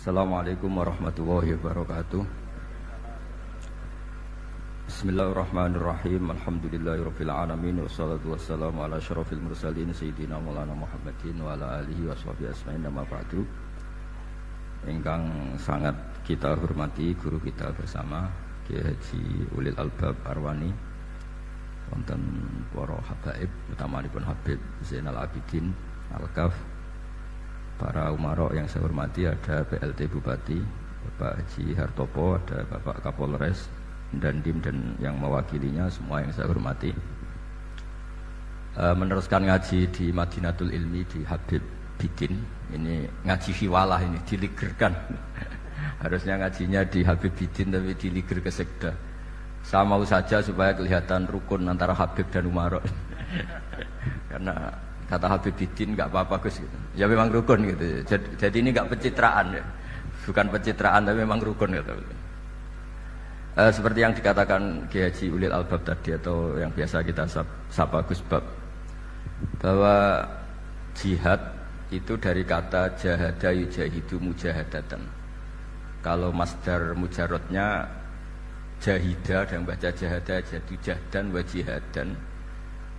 Assalamualaikum warahmatullahi wabarakatuh. Bismillahirrahmanirrahim. Alhamdulillahirabbil alamin wassalatu wassalamu ala asyrofil mursalin sayyidina Maulana Muhammadin wa ala alihi washabihi ajmain. Amma ba'du. Ingkang sangat kita hormati guru kita bersama Kiai Haji Ulil Albab Arwani, wonten para habaib utamanipun Habib Zainal Abidin Al-Kaf, para umarok yang saya hormati, ada PLT Bupati Bapak Haji Hartopo, ada Bapak Kapolres dan Dim dan yang mewakilinya semua yang saya hormati. Meneruskan ngaji di Madinatul Ilmi di Habib Bidin, ini ngaji hiwalah, ini diligerkan. Harusnya ngajinya di Habib Bidin tapi diliger ke Sekda. Saya mau saja supaya kelihatan rukun antara Habib dan umarok. Karena kata Habib Bidin nggak apa-apa Gus gitu. Ya memang rukun gitu. Jadi ini nggak pencitraan ya. Bukan pencitraan tapi memang rukun gitu. Seperti yang dikatakan Kiai Haji Ulil Albab tadi, atau yang biasa kita sapa Gus Bab, bahwa jihad itu dari kata jahada yujahidu mujahadatan. Kalau masdar mujarrodnya jahida, dan baca jahada jadi jahdan wa jihadan,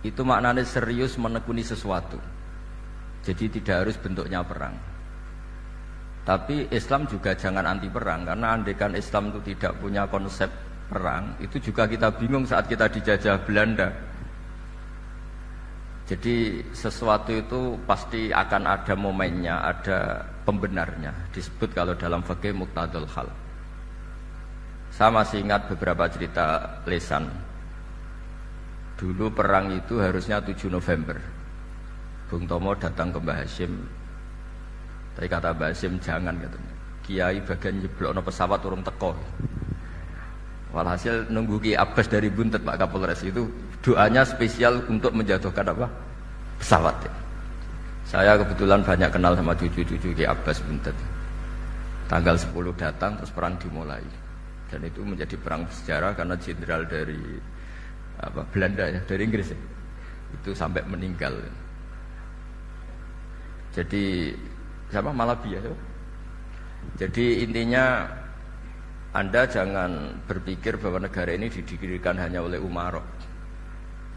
itu maknanya serius menekuni sesuatu. Jadi tidak harus bentuknya perang. Tapi Islam juga jangan anti perang, karena andaikan Islam itu tidak punya konsep perang, itu juga kita bingung saat kita dijajah Belanda. Jadi sesuatu itu pasti akan ada momennya, ada pembenarnya. Disebut kalau dalam fikih muqtadul hal. Saya masih ingat beberapa cerita lesan. Dulu perang itu harusnya 7 November. Bung Tomo datang ke Mbah Hasyim. Tapi kata Mbah Hasyim jangan katanya. Kiai bagian nyeblokno pesawat urung teko. Walhasil nunggu Ki Abbas dari Buntet Pak Kapolres itu doanya spesial untuk menjatuhkan apa? Pesawat. Saya kebetulan banyak kenal sama cucu-cucu Ki Abbas Buntet. Tanggal 10 datang terus perang dimulai. Dan itu menjadi perang sejarah karena jenderal dari Belanda ya, dari Inggris ya, itu sampai meninggal. Jadi siapa Malabi ya? Jadi intinya Anda jangan berpikir bahwa negara ini didirikan hanya oleh umarok.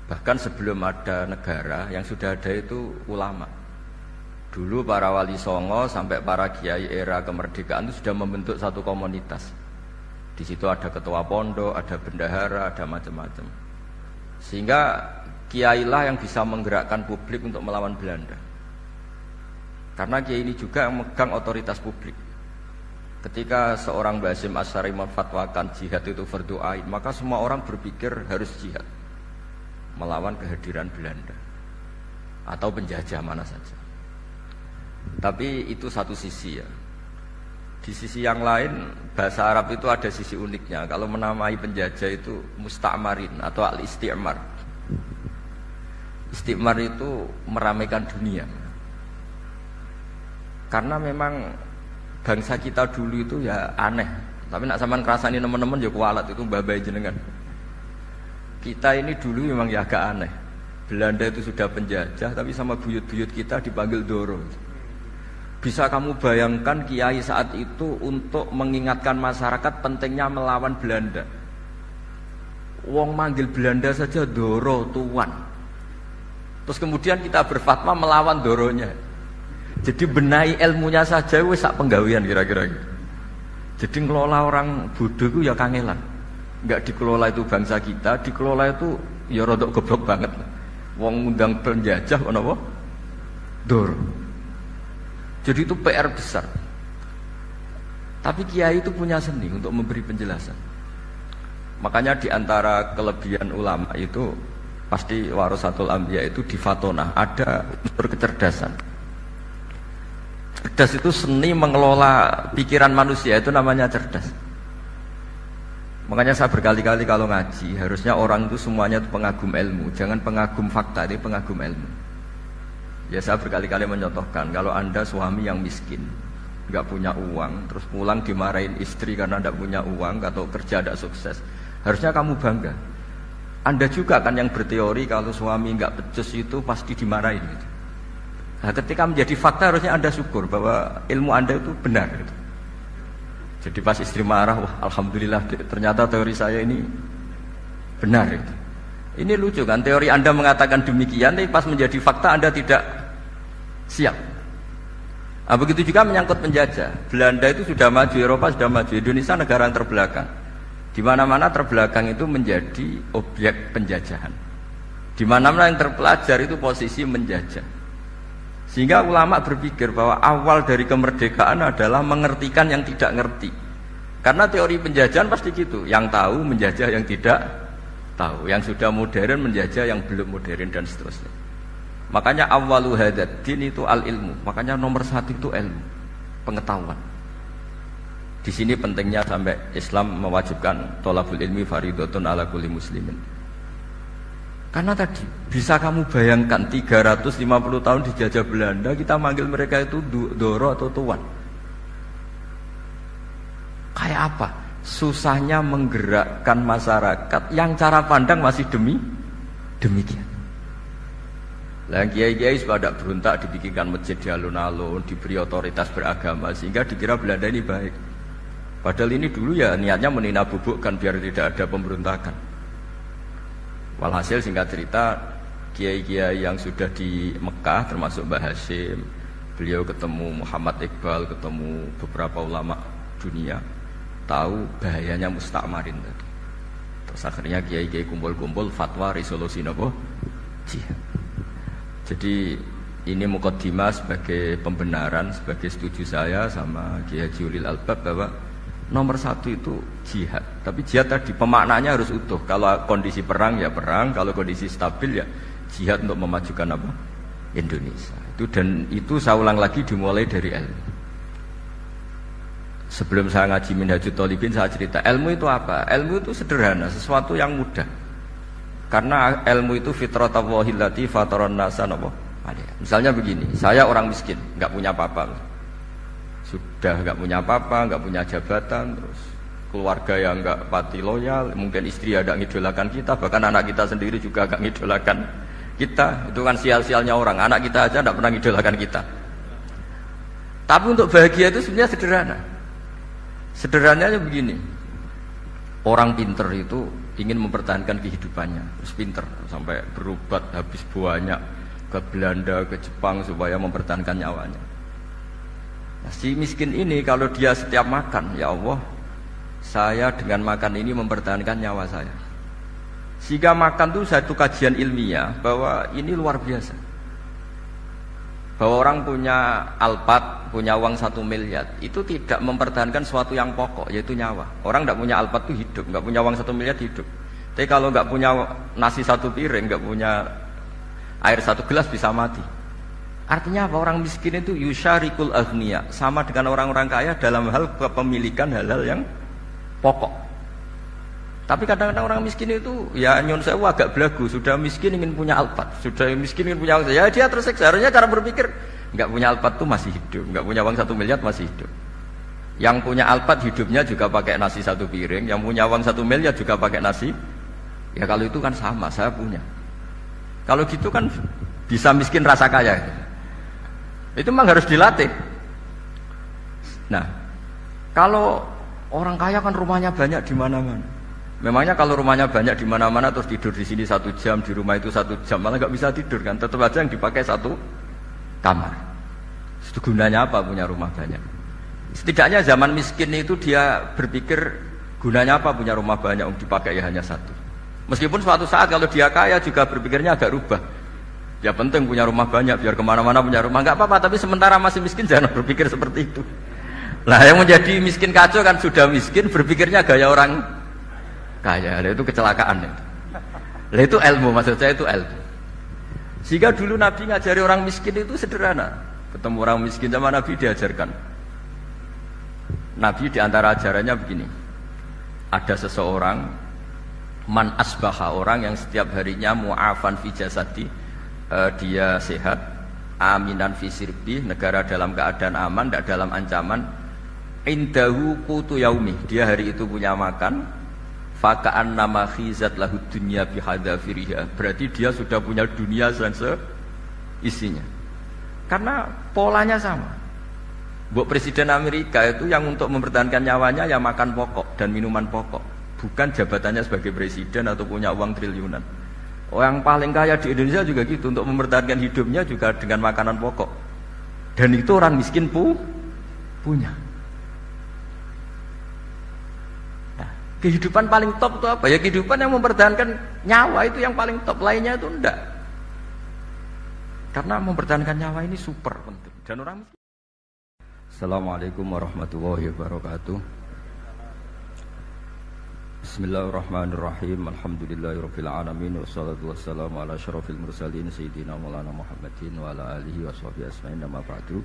Bahkan sebelum ada negara, yang sudah ada itu ulama. Dulu para wali songo sampai para kiai era kemerdekaan itu sudah membentuk satu komunitas. Di situ ada ketua pondok, ada bendahara, ada macam-macam. Sehingga kiailah yang bisa menggerakkan publik untuk melawan Belanda. Karena kiai ini juga yang megang otoritas publik. Ketika seorang Mbah Hasyim Asy'ari memfatwakan jihad itu fardhu ain, maka semua orang berpikir harus jihad melawan kehadiran Belanda atau penjajah mana saja. Tapi itu satu sisi ya. Di sisi yang lain, bahasa Arab itu ada sisi uniknya. Kalau menamai penjajah itu musta'marin atau al-isti'mar. Isti'mar itu meramaikan dunia. Karena memang bangsa kita dulu itu ya aneh. Tapi nak sampean ngrasani teman-teman ya kualat itu mbah-mbah jenengan. Kita ini dulu memang ya agak aneh. Belanda itu sudah penjajah, tapi sama buyut-buyut kita dipanggil Doro. Bisa kamu bayangkan kiai saat itu untuk mengingatkan masyarakat pentingnya melawan Belanda. Wong manggil Belanda saja Doro tuan. Terus kemudian kita berfatwa melawan Doronya. Jadi benahi ilmunya saja wis sak penggawean kira-kira. Jadi ngelola orang bodoh itu ya kangelan. Enggak dikelola itu bangsa kita, dikelola itu ya rodok goblok banget. Wong ngundang penjajah kenapa? Doro. Jadi itu PR besar. Tapi kiai itu punya seni untuk memberi penjelasan. Makanya di antara kelebihan ulama itu pasti warasatul anbiya itu di fatonah ada unsur kecerdasan. Cerdas itu seni mengelola pikiran manusia, itu namanya cerdas. Makanya saya berkali-kali kalau ngaji, harusnya orang itu semuanya itu pengagum ilmu, jangan pengagum fakta, ini pengagum ilmu. Ya saya berkali-kali mencontohkan, kalau Anda suami yang miskin, nggak punya uang, terus pulang dimarahin istri karena tidak punya uang atau kerja tidak sukses, harusnya kamu bangga. Anda juga kan yang berteori kalau suami nggak becus itu pasti dimarahin gitu. Nah, ketika menjadi fakta harusnya Anda syukur bahwa ilmu Anda itu benar gitu. Jadi pas istri marah, wah alhamdulillah ternyata teori saya ini benar itu. Ini lucu kan, teori Anda mengatakan demikian, tapi pas menjadi fakta Anda tidak siap. Nah, begitu juga menyangkut penjajah. Belanda itu sudah maju, Eropa sudah maju, Indonesia negara yang terbelakang. Di mana-mana terbelakang itu menjadi objek penjajahan. Di mana-mana yang terpelajar itu posisi menjajah. Sehingga ulama berpikir bahwa awal dari kemerdekaan adalah mengertikan yang tidak ngerti. Karena teori penjajahan pasti gitu, yang tahu menjajah yang tidak tahu, yang sudah modern menjajah yang belum modern dan seterusnya. Makanya awwalu hadzal din itu al-ilmu. Makanya nomor satu itu ilmu, pengetahuan. Di sini pentingnya sampai Islam mewajibkan thalabul ilmi fardhatun ala kulli muslimin. Karena tadi bisa kamu bayangkan 350 tahun dijajah Belanda, kita manggil mereka itu doro atau tuan. Kayak apa? Susahnya menggerakkan masyarakat yang cara pandang masih demikian. Lah kiai-kiai sudah berontak dibikinkan masjid di alun-alun, diberi otoritas beragama sehingga dikira Belanda ini baik. Padahal ini dulu ya niatnya meninabubukan biar tidak ada pemberontakan. Walhasil singkat cerita, kiai-kiai yang sudah di Mekah termasuk Mbah Hasyim, beliau ketemu Muhammad Iqbal, ketemu beberapa ulama dunia, tahu bahayanya mustakmarin tadi. Terus akhirnya kiai-kiai kumpul-kumpul fatwa resolusi nopo jihad. Jadi ini mukaddimah sebagai pembenaran, sebagai setuju saya sama Kiai Haji Ulil Albab bahwa nomor satu itu jihad. Tapi jihad tadi pemaknanya harus utuh. Kalau kondisi perang ya perang, kalau kondisi stabil ya jihad untuk memajukan apa? Indonesia. Dan itu saya ulang lagi dimulai dari ilmu. Sebelum saya ngaji Minhajut Thalibin saya cerita ilmu itu apa? Ilmu itu sederhana, sesuatu yang mudah. Karena ilmu itu fitratallahi allati fataran nasa napa? Misalnya begini, saya orang miskin, enggak punya apa-apa. Sudah enggak punya apa-apa, enggak punya jabatan, terus keluarga yang enggak pati loyal, mungkin istri ada ngidolakan kita, bahkan anak kita sendiri juga enggak ngidolakan kita. Itu kan sial-sialnya orang, anak kita aja enggak pernah ngidolakan kita. Tapi untuk bahagia itu sebenarnya sederhana. Sederhananya begini. Orang pinter itu ingin mempertahankan kehidupannya, terus pinter sampai berobat habis banyak ke Belanda, ke Jepang supaya mempertahankan nyawanya. Nah, si miskin ini kalau dia setiap makan, ya Allah, saya dengan makan ini mempertahankan nyawa saya. Sehingga makan itu satu kajian ilmiah bahwa ini luar biasa. Bahwa orang punya Alphard, punya uang 1 miliar, itu tidak mempertahankan sesuatu yang pokok, yaitu nyawa. Orang tidak punya Alphard itu hidup, nggak punya uang 1 miliar hidup. Tapi kalau nggak punya nasi 1 piring, nggak punya air 1 gelas bisa mati. Artinya apa? Orang miskin itu yusyarikul aghniya, sama dengan orang-orang kaya dalam hal kepemilikan hal-hal yang pokok. Tapi kadang-kadang orang miskin itu ya nyon sewu agak belagu, sudah miskin ingin punya Alphard, sudah miskin ingin punya uang, ya dia tersiksa. Harusnya cara berpikir nggak punya Alphard tuh masih hidup, nggak punya uang 1 miliar masih hidup. Yang punya Alphard hidupnya juga pakai nasi 1 piring, yang punya uang 1 miliar juga pakai nasi. Ya kalau itu kan sama, saya punya. Kalau gitu kan bisa miskin rasa kaya. Itu memang harus dilatih. Nah, kalau orang kaya kan rumahnya banyak di mana-mana. Memangnya kalau rumahnya banyak di mana-mana terus tidur di sini 1 jam, di rumah itu 1 jam, malah nggak bisa tidur kan? Tetap aja yang dipakai 1 kamar. Itu gunanya apa punya rumah banyak? Setidaknya zaman miskin itu dia berpikir gunanya apa punya rumah banyak yang dipakai ya hanya 1. Meskipun suatu saat kalau dia kaya juga berpikirnya agak rubah. Ya penting punya rumah banyak biar kemana-mana punya rumah, nggak apa-apa. Tapi sementara masih miskin jangan berpikir seperti itu. Nah yang menjadi miskin kacau kan sudah miskin berpikirnya gaya orang kaya, itu kecelakaan itu. Lah itu ilmu, maksud saya itu ilmu. Sehingga dulu Nabi ngajari orang miskin itu sederhana. Ketemu orang miskin sama Nabi diajarkan. Nabi diantara ajarannya begini. Ada seseorang man asbaha, orang yang setiap harinya mu'afan fi jasadi, dia sehat, aminan fi sirbi, negara dalam keadaan aman, tidak dalam ancaman. Indahu qutu yaumi, dia hari itu punya makan. Faka'an nama khizat lahu dunya bihadzafiriha, berarti dia sudah punya dunia dan seisinya. Karena polanya sama. Mbok Presiden Amerika itu yang untuk mempertahankan nyawanya ya makan pokok dan minuman pokok, bukan jabatannya sebagai presiden atau punya uang triliunan. Yang paling kaya di Indonesia juga gitu, untuk mempertahankan hidupnya juga dengan makanan pokok. Dan itu orang miskin punya. Nah, kehidupan paling top itu apa? Ya kehidupan yang mempertahankan nyawa itu yang paling top, lainnya itu enggak. Karena mempertahankan nyawa ini super penting. Dan orang miskin. Assalamualaikum warahmatullahi wabarakatuh. Bismillahirrahmanirrahim. Alhamdulillahirabbil alamin wassalatu wassalamu ala asyrofil mursalin sayyidina Maulana Muhammadin wa ala alihi washabihi ajmain. Amma ba'du.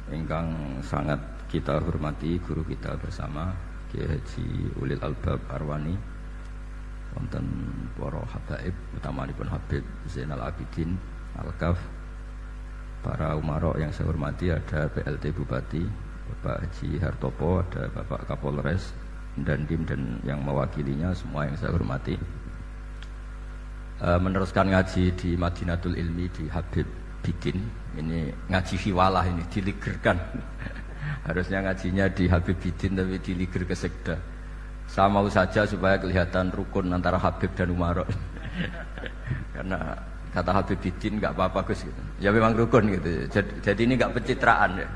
Ingkang sangat kita hormati guru kita bersama Kiai Haji Ulil Albab Arwani, wonten para habaib utamanipun Habib Zainal Abidin Al-Kaf, para umarok yang saya hormati, ada PLT Bupati Bapak Haji Hartopo, ada Bapak Kapolres dan Dim dan yang mewakilinya semua yang saya hormati. Meneruskan ngaji di Madinatul Ilmi di Habib Bidin, ini ngaji hiwalah, ini diligerkan. Harusnya ngajinya di Habib Bidin tapi diliger ke Sekda. Saya mau saja supaya kelihatan rukun antara Habib dan umarok. Karena kata Habib Bidin nggak apa-apa Gus gitu. Ya memang rukun gitu. Jadi ini nggak pencitraan ya.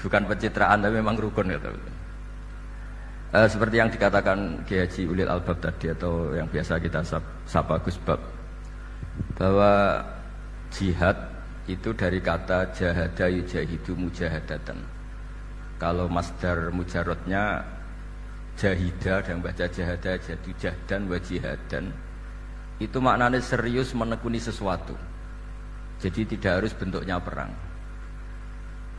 Bukan pencitraan tapi memang rukun gitu. Seperti yang dikatakan Kiai Haji Ulil Albab tadi, atau yang biasa kita sapa Gus Bab, bahwa jihad itu dari kata jahada yujahidu mujahadatan. Kalau masdar mujarrodnya jahida dan baca jahada jadi jahdan wa jihadan, itu maknanya serius menekuni sesuatu. Jadi tidak harus bentuknya perang.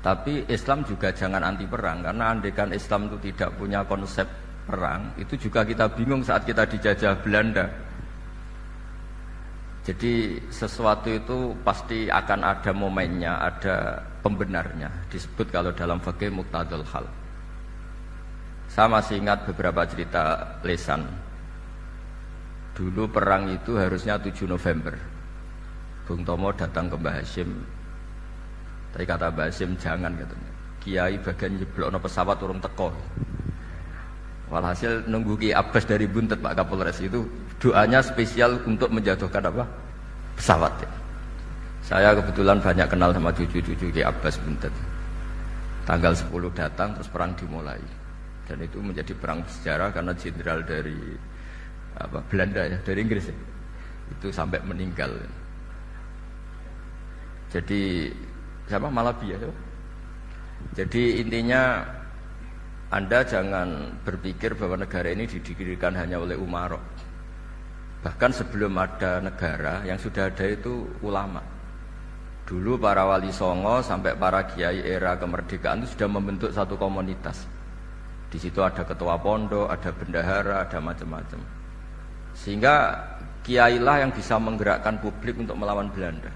Tapi Islam juga jangan anti perang, karena andaikan Islam itu tidak punya konsep perang, itu juga kita bingung saat kita dijajah Belanda. Jadi sesuatu itu pasti akan ada momennya, ada pembenarnya. Disebut kalau dalam fikih muqtadul hal. Saya masih ingat beberapa cerita lesan. Dulu perang itu harusnya 7 November. Bung Tomo datang ke Mbah Hasyim. Tapi kata Mbah Hasyim jangan katanya. Kiai bagian nyeblokno pesawat urung teko. Walhasil nunggu Ki Abbas dari Buntet Pak Kapolres itu doanya spesial untuk menjatuhkan apa? Pesawat. Saya kebetulan banyak kenal sama cucu-cucu Ki Abbas Buntet. Tanggal 10 datang terus perang dimulai. Dan itu menjadi perang sejarah karena jenderal dari Belanda ya, dari Inggris ya, itu sampai meninggal. Jadi siapa Malabi ya? Jadi intinya Anda jangan berpikir bahwa negara ini didirikan hanya oleh umarok. Bahkan sebelum ada negara, yang sudah ada itu ulama. Dulu para wali songo sampai para kiai era kemerdekaan itu sudah membentuk satu komunitas. Di situ ada ketua pondok, ada bendahara, ada macam-macam. Sehingga kiailah yang bisa menggerakkan publik untuk melawan Belanda.